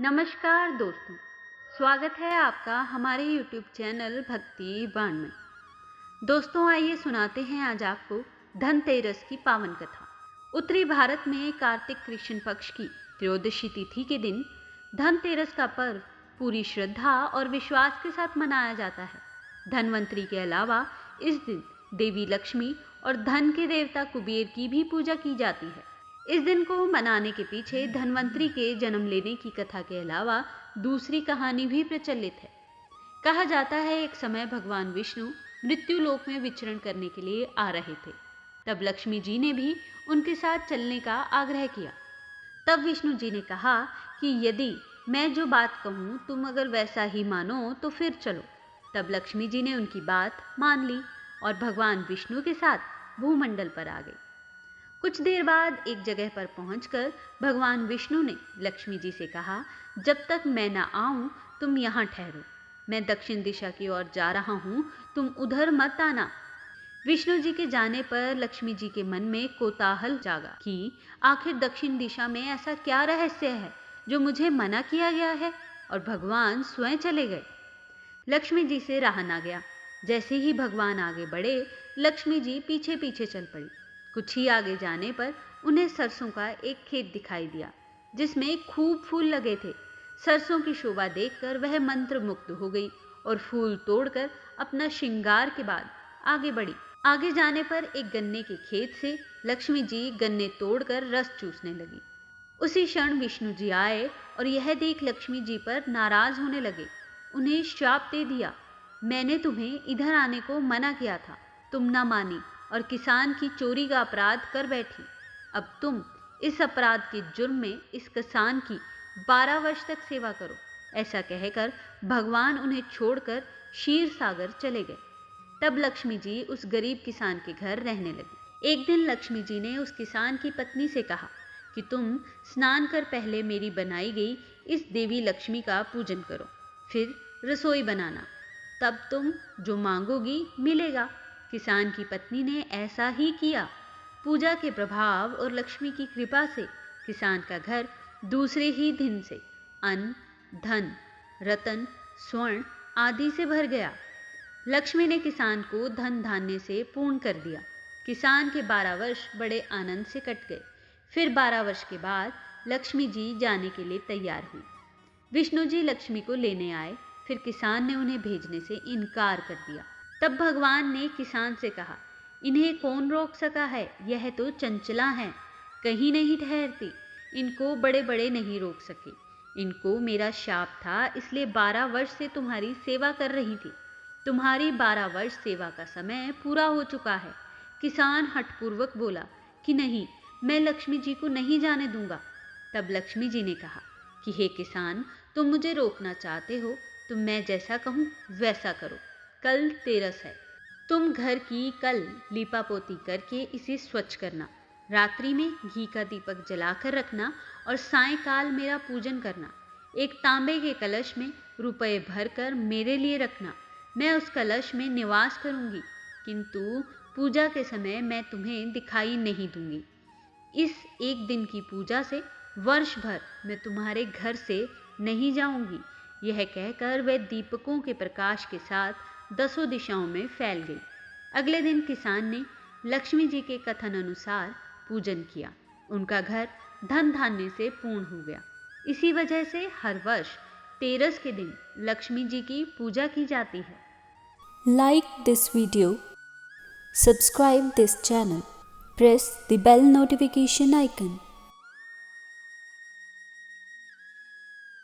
नमस्कार दोस्तों, स्वागत है आपका हमारे YouTube चैनल भक्ति बाण में। दोस्तों आइए सुनाते हैं आज आपको धनतेरस की पावन कथा। उत्तरी भारत में कार्तिक कृष्ण पक्ष की त्रयोदशी तिथि के दिन धनतेरस का पर्व पूरी श्रद्धा और विश्वास के साथ मनाया जाता है। धनवंतरी के अलावा इस दिन देवी लक्ष्मी और धन के देवता कुबेर की भी पूजा की जाती है। इस दिन को मनाने के पीछे धनवंतरी के जन्म लेने की कथा के अलावा दूसरी कहानी भी प्रचलित है। कहा जाता है एक समय भगवान विष्णु मृत्यु लोक में विचरण करने के लिए आ रहे थे। तब लक्ष्मी जी ने भी उनके साथ चलने का आग्रह किया। तब विष्णु जी ने कहा कि यदि मैं जो बात कहूँ तुम अगर वैसा ही मानो तो फिर चलो। तब लक्ष्मी जी ने उनकी बात मान ली और भगवान विष्णु के साथ भूमंडल पर आ गई। कुछ देर बाद एक जगह पर पहुंचकर भगवान विष्णु ने लक्ष्मी जी से कहा, जब तक मैं न आऊं तुम यहाँ ठहरो। मैं दक्षिण दिशा की ओर जा रहा हूं, तुम उधर मत आना। विष्णु जी के जाने पर लक्ष्मी जी के मन में कोताहल जागा कि आखिर दक्षिण दिशा में ऐसा क्या रहस्य है जो मुझे मना किया गया है, और भगवान स्वयं चले गए। लक्ष्मी जी से रहा ना गया। जैसे ही भगवान आगे बढ़े, लक्ष्मी जी पीछे पीछे चल पड़ी। कुछ ही आगे जाने पर उन्हें सरसों का एक खेत दिखाई दिया जिसमें खूब फूल लगे थे। सरसों की शोभा देखकर वह मंत्र मुग्ध हो गई और फूल तोड़कर अपना श्रृंगार के बाद आगे बढ़ी। आगे जाने पर एक गन्ने के खेत से लक्ष्मी जी गन्ने तोड़कर रस चूसने लगी। उसी क्षण विष्णु जी आए और यह देख लक्ष्मी जी पर नाराज होने लगे। उन्हें श्राप दे दिया, मैंने तुम्हें इधर आने को मना किया था, तुम न मानी और किसान की चोरी का अपराध कर बैठी। अब तुम इस अपराध के जुर्म में इस किसान की 12 वर्ष तक सेवा करो। ऐसा कहकर भगवान उन्हें छोड़कर क्षीर सागर चले गए। तब लक्ष्मी जी उस गरीब किसान के घर रहने लगी। एक दिन लक्ष्मी जी ने उस किसान की पत्नी से कहा कि तुम स्नान कर पहले मेरी बनाई गई इस देवी लक्ष्मी का पूजन करो, फिर रसोई बनाना, तब तुम जो मांगोगी मिलेगा। किसान की पत्नी ने ऐसा ही किया। पूजा के प्रभाव और लक्ष्मी की कृपा से किसान का घर दूसरे ही दिन से अन्न, धन, रतन, स्वर्ण आदि से भर गया। लक्ष्मी ने किसान को धन धान्य से पूर्ण कर दिया। किसान के 12 वर्ष बड़े आनंद से कट गए। फिर 12 वर्ष के बाद लक्ष्मी जी जाने के लिए तैयार हुई। विष्णु जी लक्ष्मी को लेने आए, फिर किसान ने उन्हें भेजने से इनकार कर दिया। तब भगवान ने किसान से कहा, इन्हें कौन रोक सका है, यह तो चंचला है, कहीं नहीं ठहरती, इनको बड़े बड़े नहीं रोक सके। इनको मेरा शाप था, इसलिए 12 वर्ष से तुम्हारी सेवा कर रही थी। तुम्हारी 12 वर्ष सेवा का समय पूरा हो चुका है। किसान हठपूर्वक बोला कि नहीं, मैं लक्ष्मी जी को नहीं जाने दूंगा। तब लक्ष्मी जी ने कहा कि हे किसान, तुम मुझे रोकना चाहते हो तो मैं जैसा कहूँ वैसा करो। कल तेरस है, तुम घर की कल लीपापोती करके इसे स्वच्छ करना। रात्रि में घी का दीपक जलाकर रखना और सायंकाल मेरा पूजन करना। एक तांबे के कलश में रुपए भरकर मेरे लिए रखना। मैं उस कलश में निवास करूंगी, किंतु पूजा के समय मैं तुम्हें दिखाई नहीं दूंगी। इस एक दिन की पूजा से वर्ष भर मैं तुम्हारे घर से नहीं जाऊंगी। यह कहकर वह दीपकों के प्रकाश के साथ 10 दिशाओं में फैल गई। अगले दिन किसान ने लक्ष्मी जी के कथन अनुसार पूजन किया। उनका घर धन धान्य से पूर्ण हो गया। इसी वजह से हर वर्ष तेरस के दिन लक्ष्मी जी की पूजा की जाती है। Like this video, subscribe this channel, press the bell notification icon.